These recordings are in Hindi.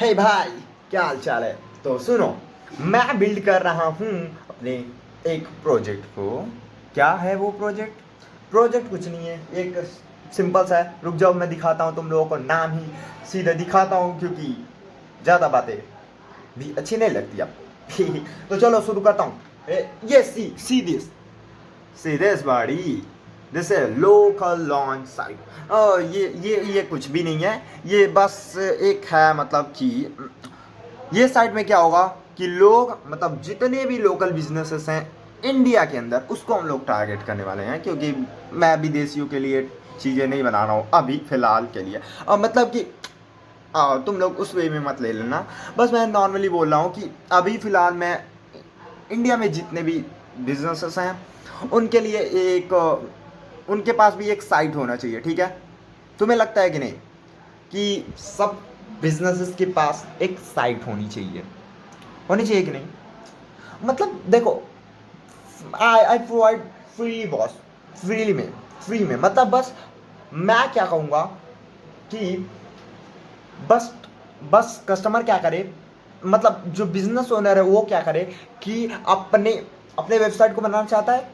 हे भाई, क्या हाल चाल है। तो सुनो, मैं बिल्ड कर रहा हूँ अपने एक प्रोजेक्ट को। क्या है वो प्रोजेक्ट? प्रोजेक्ट कुछ नहीं है, एक सिंपल सा है। रुक जाओ, मैं दिखाता हूँ तुम लोगों को, नाम ही सीधे दिखाता हूँ, क्योंकि ज़्यादा बातें भी अच्छी नहीं लगती आपको। तो चलो शुरू करता हूँ। ये see this, see this body, this है लोकल लॉन्च साइट। ये कुछ भी नहीं है। ये बस एक है, मतलब कि ये साइट में क्या होगा कि लोग, मतलब जितने भी लोकल बिजनेसेस हैं इंडिया के अंदर, उसको हम लोग टारगेट करने वाले हैं। क्योंकि मैं विदेशियों के लिए चीज़ें नहीं बना रहा हूँ अभी फ़िलहाल के लिए। और मतलब कि तुम लोग उस वे में मत ले लेना। बस मैं नॉर्मली बोल रहा हूँ कि अभी फ़िलहाल मैं इंडिया में जितने भी बिजनेसेस हैं उनके लिए एक उनके पास भी एक साइट होना चाहिए, ठीक है। तुम्हें लगता है कि नहीं कि सब बिजनेसेस के पास एक साइट होनी चाहिए कि नहीं? मतलब देखो, I provide freely boss, free में मतलब बस मैं क्या कहूँगा कि बस बस कस्टमर क्या करे, मतलब जो बिजनेस ओनर है वो क्या करे कि अपने अपने वेबसाइट को बनाना चाहता है,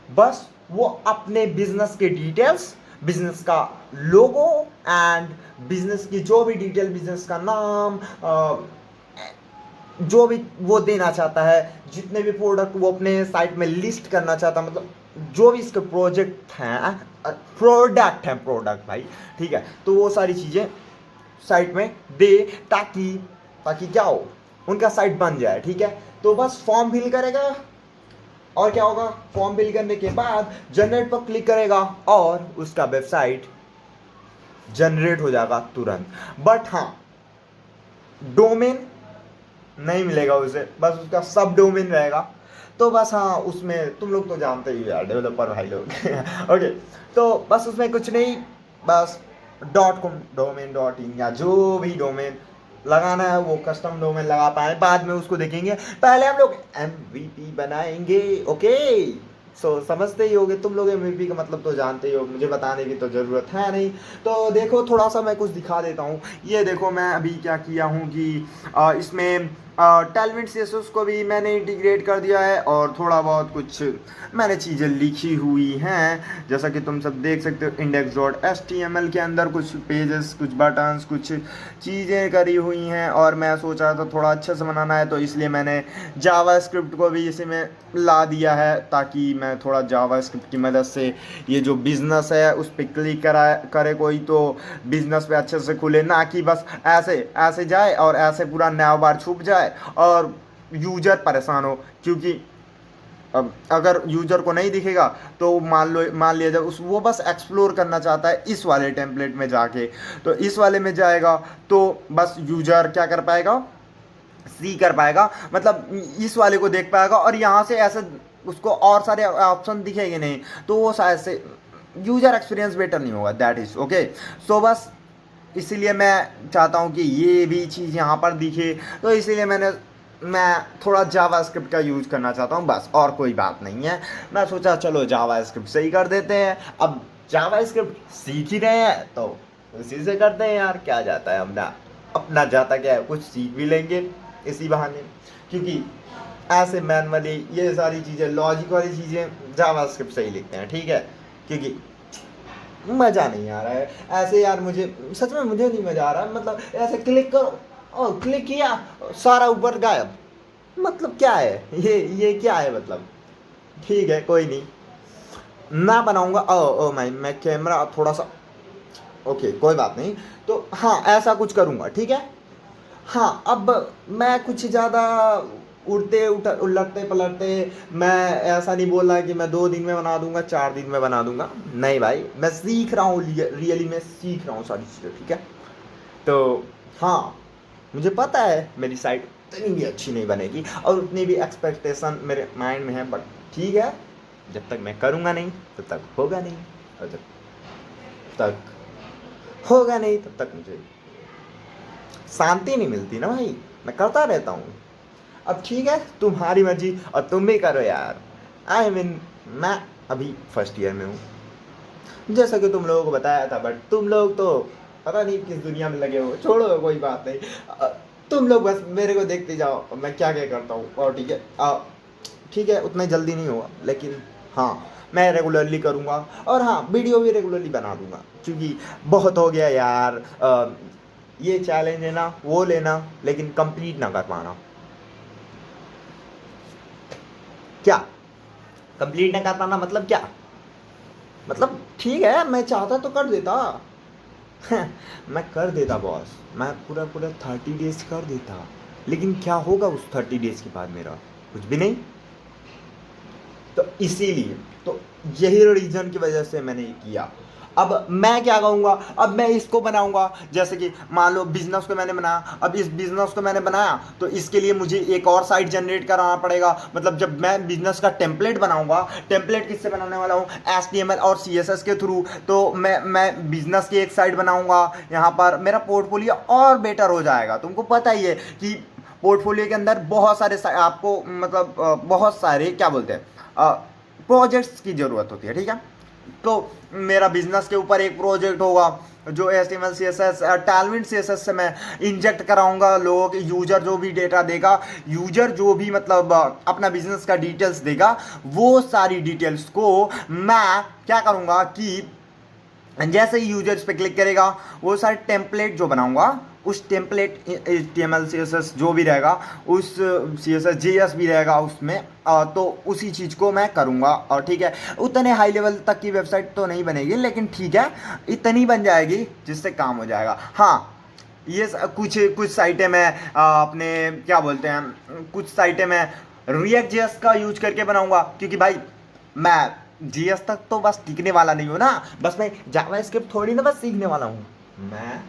बस वो अपने बिजनेस के डिटेल्स, बिजनेस का लोगो एंड बिजनेस की जो भी डिटेल, बिजनेस का नाम, जो भी वो देना चाहता है, जितने भी प्रोडक्ट वो अपने साइट में लिस्ट करना चाहता है, मतलब जो भी इसके प्रोडक्ट भाई, ठीक है। तो वो सारी चीज़ें साइट में दे, ताकि ताकि क्या हो, उनका साइट बन जाए, ठीक है। तो बस फॉर्म फिल करेगा, और क्या होगा, फॉर्म फिल करने के बाद जनरेट पर क्लिक करेगा और उसका वेबसाइट जनरेट हो जाएगा तुरंत। बट हाँ, डोमेन नहीं मिलेगा उसे, बस उसका सब डोमेन रहेगा। तो बस हाँ, उसमें तुम लोग तो जानते ही हो यार, डेवलपर भाई लोग। ओके, तो बस उसमें कुछ नहीं, बस .com डोमेन, .in या जो भी डोमेन लगाना है वो कस्टम डोमेन लगा पाए, बाद में उसको देखेंगे। पहले हम लोग MVP बनाएंगे। ओके, समझते ही होगे तुम लोग, MVP का मतलब तो जानते ही हो, मुझे बताने की तो ज़रूरत है नहीं। तो देखो, थोड़ा सा मैं कुछ दिखा देता हूँ। ये देखो, मैं अभी क्या किया हूँ कि इसमें टेलविड CSS को भी मैंने इंटीग्रेट कर दिया है, और थोड़ा बहुत कुछ मैंने चीज़ें लिखी हुई हैं, जैसा कि तुम सब देख सकते हो। index.html के अंदर कुछ पेजेस, कुछ बटन्स, कुछ चीज़ें करी हुई हैं, और मैं सोच रहा था थोड़ा अच्छे से बनाना है, तो इसलिए मैंने जावास्क्रिप्ट को भी इसी में ला दिया है, ताकि मैं थोड़ा जावास्क्रिप्ट की मदद से ये जो बिज़नेस है उस पर क्लिक करे कोई, तो बिज़नेस पे अच्छे से खुले, ना कि बस ऐसे ऐसे जाए और ऐसे पूरा नया बार छुप जाए और यूजर परेशान हो। क्योंकि अब अगर यूजर को नहीं दिखेगा तो मान लिया जाए वो बस एक्सप्लोर करना चाहता है इस वाले टेम्पलेट में जाके, तो इस वाले में जाएगा तो बस यूजर क्या कर पाएगा, सी कर पाएगा, मतलब इस वाले को देख पाएगा, और यहाँ से ऐसे उसको और सारे ऑप्शन दिखेंगे नहीं, तो वो शायद से यूजर एक्सपीरियंस बेटर नहीं होगा। That is okay. सो बस इसीलिए मैं चाहता हूँ कि ये भी चीज़ यहाँ पर दिखे, तो इसीलिए मैं थोड़ा जावास्क्रिप्ट का यूज़ करना चाहता हूँ, बस और कोई बात नहीं है। मैं सोचा चलो जावास्क्रिप्ट से ही कर देते हैं, अब जावास्क्रिप्ट सीख ही रहे हैं तो उसी से करते हैं यार, क्या जाता है, अपना अपना जाता क्या है, कुछ सीख भी लेंगे इसी बहाने। क्योंकि ऐसे मैनुअली ये सारी चीज़ें, लॉजिक वाली चीज़ें जावास्क्रिप्ट से ही लिखते हैं, ठीक है। क्योंकि मज़ा नहीं आ रहा है ऐसे यार, मुझे सच में मुझे नहीं मज़ा आ रहा है, मतलब ऐसे क्लिक करो और क्लिक किया, सारा ऊपर गायब, मतलब क्या है ये क्या है मतलब। ठीक है, कोई नहीं, ना बनाऊंगा। ओ ओ मैं कैमरा थोड़ा सा, ओके कोई बात नहीं। तो हाँ, ऐसा कुछ करूँगा, ठीक है। हाँ, अब मैं कुछ ज़्यादा उलटते पलटते, मैं ऐसा नहीं बोल रहा कि मैं 2 दिन में बना दूंगा, 4 दिन में बना दूंगा, नहीं भाई, मैं सीख रहा हूँ, रियली मैं सीख रहा हूँ सारी चीज़ें, ठीक है। तो हाँ, मुझे पता है मेरी साइट उतनी भी अच्छी नहीं बनेगी, और उतनी भी एक्सपेक्टेशन मेरे माइंड में है, बट ठीक है, जब तक मैं करूँगा नहीं तब तक होगा नहीं, और जब तक होगा नहीं तब तक मुझे शांति नहीं मिलती ना भाई, मैं करता रहता हूँ। अब ठीक है, तुम्हारी मर्जी, और तुम भी करो यार। आई मीन, मैं अभी फर्स्ट ईयर में हूँ, जैसा कि तुम लोगों को बताया था, बट तुम लोग तो पता नहीं किस दुनिया में लगे हो, छोड़ो कोई बात नहीं। तुम लोग बस मेरे को देखते जाओ मैं क्या क्या करता हूँ। और ठीक है, ठीक है, उतना जल्दी नहीं होगा लेकिन हाँ मैं रेगुलरली करूँगा। और हाँ वीडियो भी रेगुलरली बना दूंगा, क्योंकि बहुत हो गया यार। ये चैलेंज है ना वो लेना, लेकिन कंप्लीट ना कर पाना। क्या कंप्लीट ना कर पाना मतलब क्या? मतलब ठीक है, मैं चाहता तो कर देता। मैं कर देता बॉस, मैं पूरा पूरा 30 डेज कर देता। लेकिन क्या होगा उस 30 डेज के बाद मेरा? कुछ भी नहीं। तो इसीलिए, तो यही रीजन की वजह से मैंने ये किया। अब मैं क्या कहूँगा, अब मैं इसको बनाऊंगा। जैसे कि मान लो बिजनेस को मैंने बनाया, अब इस बिजनेस को मैंने बनाया तो इसके लिए मुझे एक और साइट जनरेट कराना पड़ेगा। मतलब जब मैं बिजनेस का टेम्पलेट बनाऊंगा, टेम्पलेट किससे बनाने वाला हूँ? HTML और CSS के थ्रू। तो मैं बिजनेस की एक साइट बनाऊंगा, यहाँ पर मेरा पोर्टफोलियो और बेटर हो जाएगा। तुमको पता ही है कि पोर्टफोलियो के अंदर बहुत सारे आपको मतलब बहुत सारे क्या बोलते हैं प्रोजेक्ट्स की ज़रूरत होती है, ठीक है। तो मेरा बिजनेस के ऊपर एक प्रोजेक्ट होगा जो HTML CSS टैलविंड CSS से मैं इंजेक्ट कराऊंगा लोगों के। यूजर जो भी डेटा देगा, यूजर जो भी मतलब अपना बिजनेस का डिटेल्स देगा, वो सारी डिटेल्स को मैं क्या करूंगा कि जैसे ही यूजर्स पे क्लिक करेगा, वो सारे टेम्पलेट जो बनाऊंगा, उस टेम्पलेट HTML CSS जो भी रहेगा, उस CSS JS भी रहेगा उसमें, तो उसी चीज़ को मैं करूँगा। और ठीक है, उतने हाई लेवल तक की वेबसाइट तो नहीं बनेगी, लेकिन ठीक है इतनी बन जाएगी जिससे काम हो जाएगा। हाँ ये कुछ कुछ साइटें मैं अपने क्या बोलते हैं, कुछ साइटें मैं रिएक्ट JS का यूज करके बनाऊंगा, क्योंकि भाई मैं जीएस तक तो बस टिकने वाला नहीं हूँ ना, बस मैं जावास्क्रिप्ट थोड़ी ना बस सीखने वाला हूँ। मैं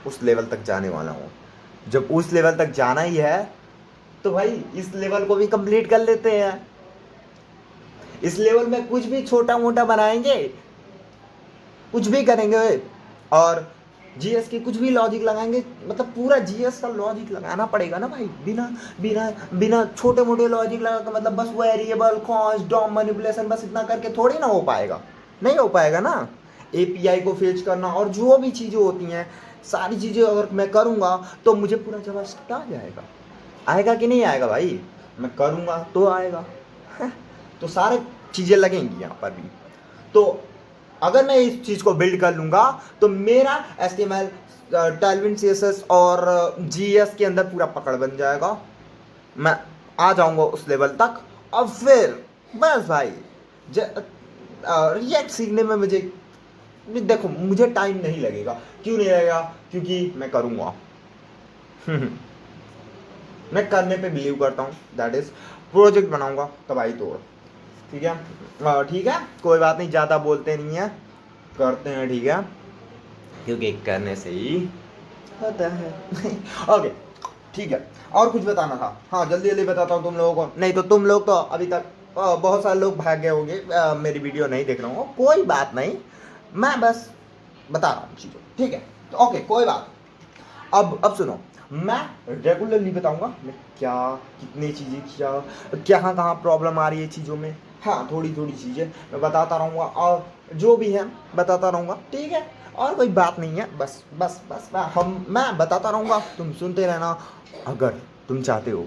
उस लेवल तक जाने वाला हूँ। जब उस लेवल तक जाना ही है तो भाई इस लेवल को भी कंप्लीट कर लेते हैं। इस लेवल में कुछ भी छोटा मोटा बनाएंगे, कुछ भी करेंगे, और जीएस की कुछ भी लॉजिक लगाएंगे। मतलब पूरा जीएस का लॉजिक लगाना पड़ेगा ना भाई। बिना बिना बिना छोटे मोटे लॉजिक लगा के, मतलब बस वेरिएबल कॉन्स्ट डॉम मैनिपुलेशन बस इतना करके थोड़ी ना हो पाएगा। नहीं हो पाएगा ना। एपीआई को फेच करना और जो भी चीज़ें होती हैं, सारी चीज़ें अगर मैं करूँगा तो मुझे पूरा जावास्क्रिप्ट आ जाएगा। आएगा कि नहीं आएगा भाई? मैं करूँगा तो आएगा। तो सारे चीज़ें लगेंगी यहाँ पर भी। तो अगर मैं इस चीज़ को बिल्ड कर लूँगा तो मेरा HTML टैलविंड CSS और GS के अंदर पूरा पकड़ बन जाएगा। मैं आ जाऊँगा उस लेवल तक। और फिर बस भाई रिएक्ट सीखने में मुझे, देखो मुझे टाइम नहीं लगेगा। क्यों नहीं लगेगा? क्योंकि मैं करूँगा। मैं करने पे बिलीव करता हूँ। दैट इज प्रोजेक्ट बनाऊंगा तब आई तोड़। ठीक है, ठीक है, कोई बात नहीं, ज़्यादा बोलते नहीं है, करते हैं, ठीक है, क्योंकि करने से ही होता है। ओके ठीक है, और कुछ बताना था? हाँ जल्दी जल्दी बताता हूँ तुम लोगों को, नहीं तो तुम लोग तो अभी तक बहुत सारे लोग भाग गए होंगे, मेरी वीडियो नहीं देख रहे हो। कोई बात नहीं, मैं बस बता रहा हूँ चीज़ों, ठीक है। तो ओके कोई बात। अब सुनो, मैं रेगुलरली बताऊंगा मैं क्या कितनी चीज़ें क्या कहाँ कहाँ प्रॉब्लम आ रही है चीज़ों में। हाँ थोड़ी थोड़ी चीज़ें मैं बताता रहूँगा, और जो भी है बताता रहूँगा, ठीक है। और कोई बात नहीं है, बस बस बस मैं बताता रहूँगा, तुम सुनते रहना। अगर तुम चाहते हो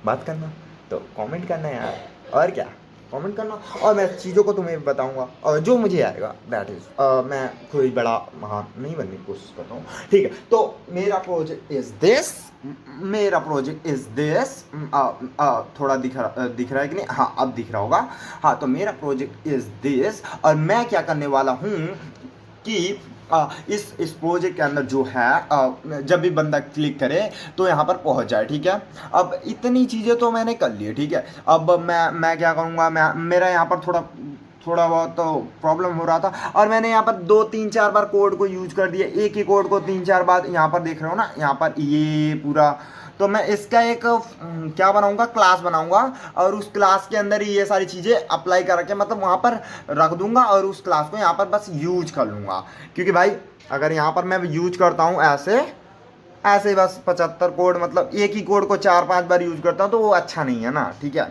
बात करना तो कमेंट करना यार, और क्या, कमेंट करना, और मैं चीज़ों को तुम्हें बताऊंगा, और जो मुझे आएगा दैट इज, मैं कोई बड़ा महान नहीं बनने की कोशिश करता हूँ, ठीक है। तो मेरा प्रोजेक्ट इज दिस, मेरा प्रोजेक्ट इज दिस। थोड़ा दिख रहा है कि नहीं? हाँ अब दिख रहा होगा। हाँ तो मेरा प्रोजेक्ट इज दिस, और मैं क्या करने वाला हूँ कि इस प्रोजेक्ट के अंदर जो है, जब भी बंदा क्लिक करे तो यहाँ पर पहुँच जाए, ठीक है। अब इतनी चीज़ें तो मैंने कर ली है, ठीक है। अब मैं क्या करूँगा, मेरा यहाँ पर थोड़ा बहुत तो प्रॉब्लम हो रहा था, और मैंने यहाँ पर 2 3 4 बार कोड को यूज कर दिया। एक ही कोड को 3 4 बार, यहाँ पर देख रहे हो ना, यहाँ पर ये पूरा। तो मैं इसका एक क्या बनाऊंगा, क्लास बनाऊंगा, और उस क्लास के अंदर ही ये सारी चीज़ें अप्लाई करके मतलब वहाँ पर रख दूंगा, और उस क्लास को यहाँ पर बस यूज कर लूँगा। क्योंकि भाई अगर यहाँ पर मैं यूज करता हूँ ऐसे ऐसे बस 75 कोड, मतलब एक ही कोड को 4 5 बार यूज करता हूँ, तो वो अच्छा नहीं है ना, ठीक है।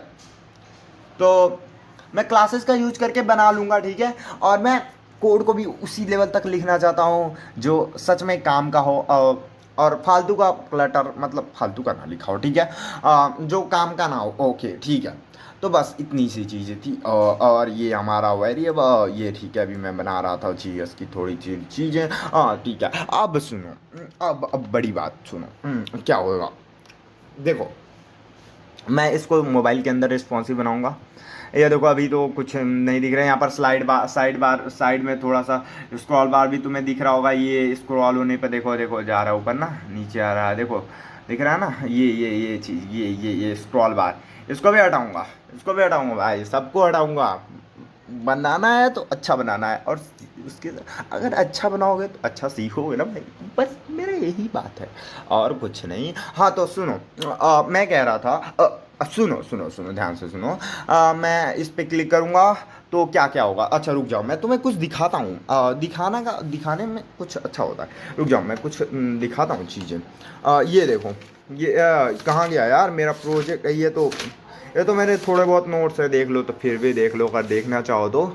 तो मैं क्लासेस का यूज करके बना लूँगा, ठीक है। और मैं कोड को भी उसी लेवल तक लिखना चाहता हूँ जो सच में काम का हो, और फालतू का क्लटर मतलब फालतू का ना लिखाओ, ठीक है, जो काम का ना हो, ओके ठीक है। तो बस इतनी सी चीज़ें थी, और ये हमारा वेरिएबल, ये ठीक है, अभी मैं बना रहा था जीएस की थोड़ी चीज़ें, हाँ ठीक है। अब सुनो, अब बड़ी बात सुनो, क्या होगा, देखो मैं इसको मोबाइल के अंदर रिस्पॉन्सिव बनाऊंगा। ये देखो अभी तो कुछ नहीं दिख रहा है यहाँ पर, साइड में थोड़ा सा स्क्रॉल बार भी तुम्हें दिख रहा होगा, ये स्क्रॉल होने पर देखो देखो जा रहा है ऊपर ना, नीचे आ रहा है, देखो दिख रहा है ना, ये चीज़, ये स्क्रॉल बार, इसको भी हटाऊंगा, इसको भी हटाऊंगा भाई, सबको हटाऊंगा। बनाना है तो अच्छा बनाना है, और उसके अगर अच्छा बनाओगे तो अच्छा सीखोगे ना भाई, बस मेरा यही बात है, और कुछ नहीं। हाँ तो सुनो, मैं कह रहा था, सुनो सुनो सुनो ध्यान से सुनो, मैं इस पे क्लिक करूँगा तो क्या क्या होगा, अच्छा रुक जाओ मैं तुम्हें कुछ दिखाता हूँ, दिखाने में कुछ अच्छा होता है, रुक जाओ मैं कुछ दिखाता हूँ चीज़ें। ये देखो, ये कहाँ गया यार मेरा प्रोजेक्ट, ये तो मेरे थोड़े बहुत नोट्स है, देख लो तो फिर भी देख लो, अगर देखना चाहो तो।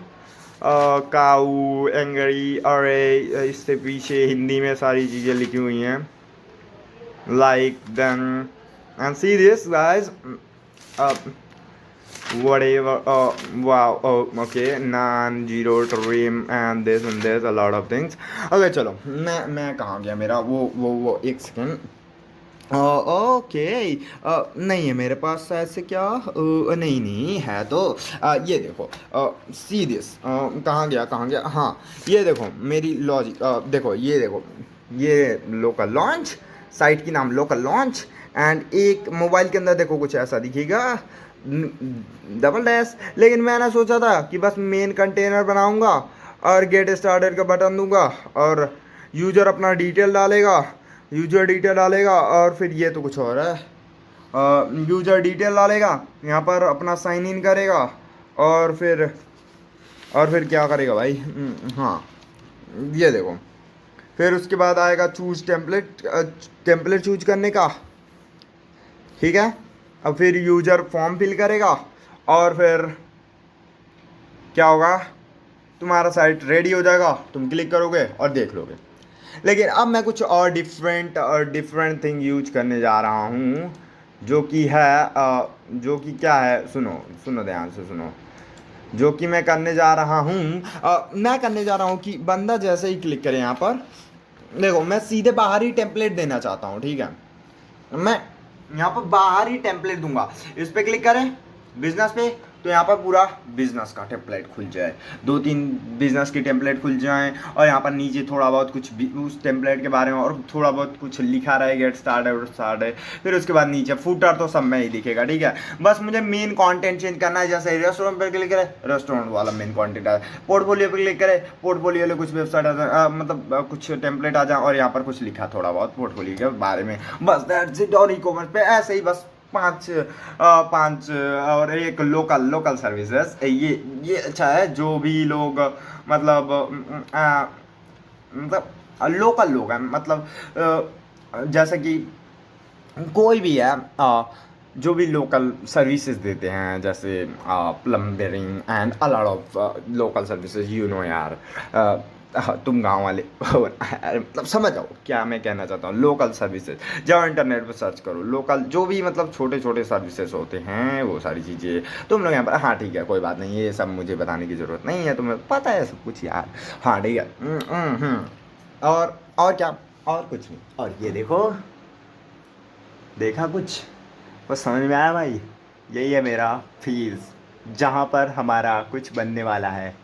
काऊ, एंगरी, अरे इससे पीछे हिंदी में सारी चीज़ें लिखी हुई हैं, like then and see this guys, whatever, wow, oh, okay, non zero trim and this a lot of things। okay चलो, मैं कहाँ गया मेरा वो एक सेकेंड, ओके, नहीं है मेरे पास शायद से, क्या नहीं नहीं है तो, ये देखो, सी दिस, कहाँ गया, हाँ ये देखो मेरी लॉजिक, देखो ये देखो, ये लोकल लॉन्च, साइट की नाम लोकल लॉन्च, एंड एक मोबाइल के अंदर देखो कुछ ऐसा दिखेगा, डबल डैश, लेकिन मैंने सोचा था कि बस मेन कंटेनर बनाऊंगा और गेट स्टार्टेड का बटन दूंगा, और यूजर डिटेल डालेगा, और फिर ये तो कुछ और है, यूजर डिटेल डालेगा, यहाँ पर अपना साइन इन करेगा, और फिर क्या करेगा भाई, हाँ ये देखो, फिर उसके बाद आएगा चूज टेम्पलेट चूज करने का, ठीक है, अब फिर यूजर फॉर्म फिल करेगा, और फिर क्या होगा, तुम्हारा साइट रेडी हो जाएगा, तुम क्लिक करोगे और देख लोगे। लेकिन अब मैं कुछ और डिफरेंट थिंग यूज करने जा रहा हूँ, जो कि है, जो कि क्या है, सुनो सुनो ध्यान से सुनो, जो कि मैं करने जा रहा हूँ, मैं करने जा रहा हूँ कि बंदा जैसे ही क्लिक करे यहाँ पर, देखो मैं सीधे बाहर ही टेम्पलेट देना चाहता हूँ, ठीक है, मैं यहाँ पर बाहर ही टेम्पलेट दूंगा, इस पर क्लिक करें बिजनेस पे, तो यहाँ पर पूरा बिजनेस का टेम्पलेट खुल जाए, 2-3 बिजनेस की टेम्पलेट खुल जाएं, और यहाँ पर नीचे थोड़ा बहुत कुछ उस टेम्पलेट के बारे में और थोड़ा बहुत कुछ लिखा रहे, गेट स्टार्ट है, फिर उसके बाद नीचे फूटर तो सब में ही दिखेगा, ठीक है, बस मुझे मेन कंटेंट चेंज करना है, जैसे रेस्टोरेंट पर क्लिक करें रेस्टोरेंट वाला मेन कंटेंट है, पोर्टफोलियो पर क्लिक करें पोर्टफोलियो में कुछ वेबसाइट मतलब कुछ टेम्पलेट आ जाए, और यहाँ पर कुछ लिखा थोड़ा बहुत पोर्टफोलियो के बारे में, बस दैट्स इट। और ई कॉमर्स पे ऐसे ही बस पांच और एक लोकल सर्विसेज, ये अच्छा है, जो भी लोग मतलब मतलब लोकल लोग हैं, मतलब जैसे कि कोई भी है, जो भी लोकल सर्विसेज देते हैं, जैसे plumbing and a lot of local services, you know यार, तुम गांव वाले मतलब समझ जाओ क्या मैं कहना चाहता हूँ, लोकल सर्विसेज, जाओ इंटरनेट पर सर्च करो, लोकल जो भी मतलब छोटे छोटे सर्विसेज होते हैं, वो सारी चीज़ें तुम लोग यहाँ पर, हाँ ठीक है कोई बात नहीं, ये सब मुझे बताने की ज़रूरत नहीं है, तुम्हें पता है सब कुछ यार, हाँ ठीक है। और क्या, और कुछ नहीं, और ये देखो, देखा कुछ समझ में आया भाई, यही है मेरा फीस, जहाँ पर हमारा कुछ बनने वाला है।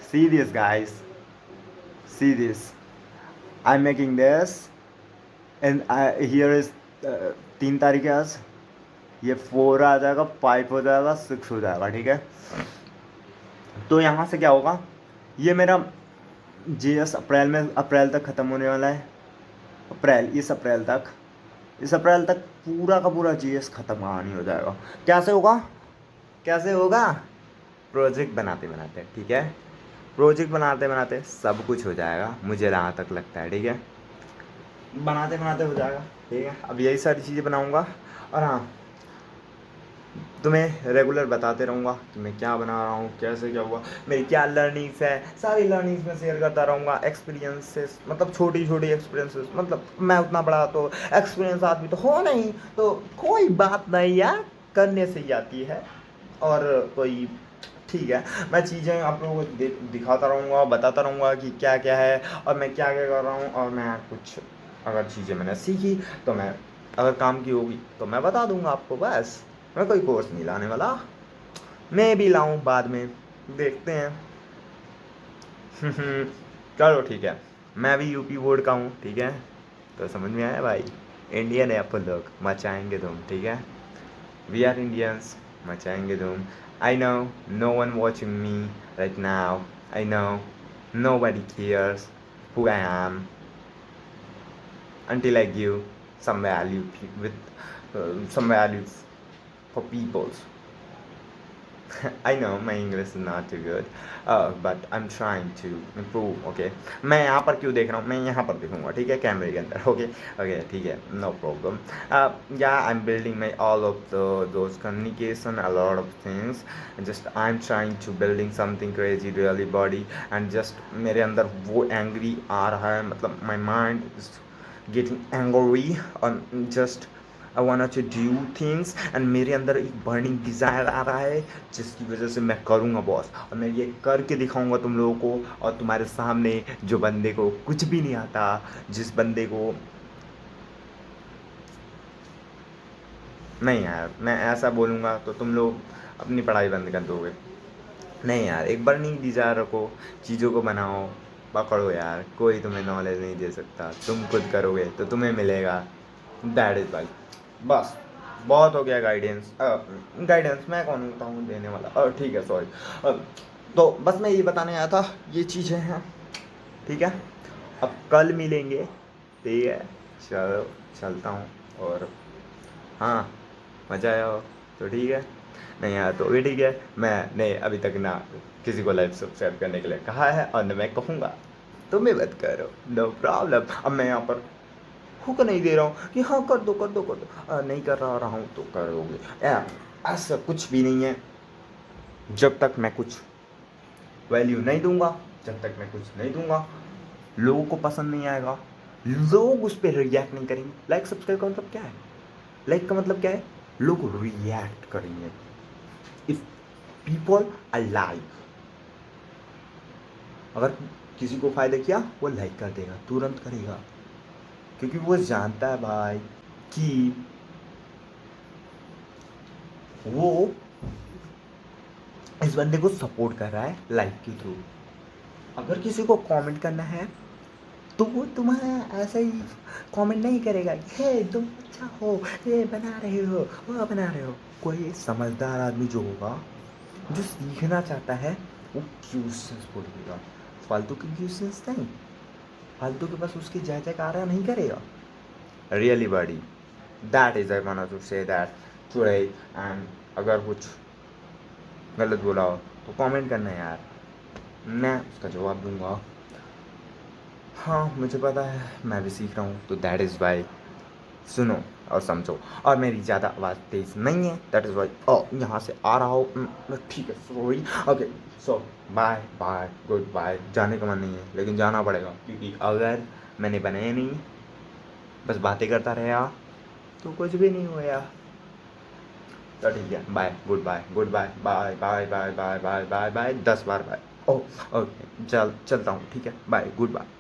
सी this guys, see this, I am making this, and here is 3 तारीख है आज, ये 4 आ जाएगा, 5 हो जाएगा, 6 हो जाएगा, ठीक है। तो यहाँ से क्या होगा, ये मेरा जीएस अप्रैल तक ख़त्म होने वाला है, इस अप्रैल तक पूरा का पूरा जीएस ख़त्म कहानी हो जाएगा। कैसे होगा, प्रोजेक्ट बनाते बनाते, ठीक है, प्रोजेक्ट बनाते बनाते सब कुछ हो जाएगा, मुझे जहाँ तक लगता है, ठीक है, बनाते बनाते हो जाएगा, ठीक है। अब यही सारी चीज़ें बनाऊँगा, और हाँ तुम्हें रेगुलर बताते रहूँगा कि मैं क्या बना रहा हूँ, कैसे क्या हुआ, मेरी क्या लर्निंग्स है, सारी लर्निंग्स में शेयर करता रहूँगा। एक्सपीरियंसेस मतलब छोटी छोटी एक्सपीरियंसेस, मतलब मैं उतना बड़ा तो एक्सपीरियंस आदमी तो हो नहीं, तो कोई बात नहीं यार, करने से ही आती है। और कोई ठीक है, मैं चीज़ें आप लोगों को दिखाता रहूँगा, बताता रहूँगा कि क्या क्या है और मैं क्या क्या कर रहा हूँ। और मैं कुछ अगर चीज़ें मैंने सीखी तो मैं, अगर काम की होगी तो मैं बता दूंगा आपको। बस मैं कोई कोर्स नहीं लाने वाला, मैं भी लाऊं बाद में, देखते हैं। चलो ठीक है, मैं भी यूपी बोर्ड का हूँ, ठीक है, तो समझ में आया भाई। इंडियन है अपन लोग, मचाएंगे तुम, ठीक है, वी आर इंडियंस, मचाएंगे धूम। I know no one watching me right now, I know nobody cares who I am until I give some value with some values for people. I know my English is not too good, but I'm trying to improve. Okay, मैं यहाँ पर क्यों देख रहा हूँ, मैं यहाँ पर देखूँगा, ठीक है, कैमरे के अंदर। ओके ओके ठीक है, no problem. Yeah, I'm building my all of those communication, a lot of things. Just I'm trying to building something crazy really body, and just मेरे अंदर वो angry आ रहा है, मतलब my mind is getting angry on just I wanna to do things, and मेरे अंदर एक बर्निंग डिज़ायर आ रहा है जिसकी वजह से मैं करूँगा बॉस, और मैं ये करके दिखाऊंगा तुम लोगों को। और तुम्हारे सामने जो बंदे को कुछ भी नहीं आता, जिस बंदे को, नहीं यार मैं ऐसा बोलूँगा तो तुम लोग अपनी पढ़ाई बंद कर दोगे। नहीं यार, एक बर्निंग डिज़ायर रखो, चीज़ों को बनाओ, पकड़ो यार, कोई तुम्हें नॉलेज नहीं दे सकता, तुम खुद करोगे तो तुम्हें मिलेगा। दैट इज़ भाई, बस बहुत हो गया गाइडेंस। गाइडेंस मैं कौन होता हूँ देने वाला, ठीक है सॉरी। तो बस मैं ये बताने आया था, ये चीज़ें हैं, ठीक है। अब कल मिलेंगे, ठीक है, चलो चलता हूँ। और हाँ, मज़ा आया हो तो ठीक है, नहीं आया तो भी ठीक है। मैंने अभी तक ना किसी को लाइव सब्सक्राइब करने के लिए कहा है और न मैं कहूँगा, तुम्हें मत करो, नो प्रॉब्लम। अब मैं यहाँ पर हुक नहीं दे रहा हूँ कि हाँ कर दो कर दो कर दो, नहीं कर रहा हूँ तो करोगे, ऐसा कुछ भी नहीं है। जब तक मैं कुछ वैल्यू नहीं दूंगा, जब तक मैं कुछ नहीं दूंगा, लोगों को पसंद नहीं आएगा, लोग उस पर रिएक्ट नहीं करेंगे। लाइक सब्सक्राइब का मतलब क्या है, लाइक का मतलब क्या है, लोग रिएक्ट करेंगे। इफ पीपल आर लाइक, अगर किसी को फायदा किया वो लाइक कर देगा, तुरंत करेगा, क्योंकि वो जानता है भाई कि वो इस बंदे को सपोर्ट कर रहा है लाइक के थ्रू। अगर किसी को कमेंट करना है तो वो तुम्हारा ऐसा ही कमेंट नहीं करेगा कि हे तुम अच्छा हो, ये बना रहे हो, वो बना रहे हो। कोई समझदार आदमी जो होगा, जो सीखना चाहता है, वो क्वेश्चंस बोलेगा, फालतू के क्वेश्चंस नहीं, फालतू के बस उसकी जय जयकारा नहीं करेगा। रियली बड़ी, that is I want to say that today. एंड अगर कुछ गलत बोला हो तो कमेंट करना यार, मैं उसका जवाब दूंगा। हाँ मुझे पता है, मैं भी सीख रहा हूँ, तो दैट इज़ वाई, सुनो और समझो। और मेरी ज़्यादा आवाज़ तेज़ नहीं है, दैट इज़ वाई। ओ यहाँ से आ रहा हो, ठीक है sorry. Okay so bye bye goodbye. जाने का मन नहीं है लेकिन जाना पड़ेगा, क्योंकि अगर मैंने बनाया नहीं, बस बातें करता रहा, तो कुछ भी नहीं हुआ। तो ठीक है, bye goodbye goodbye bye bye bye bye bye bye bye 10 बार बाय। ओह ओके चलता हूँ, ठीक है, बाय गुड बाय।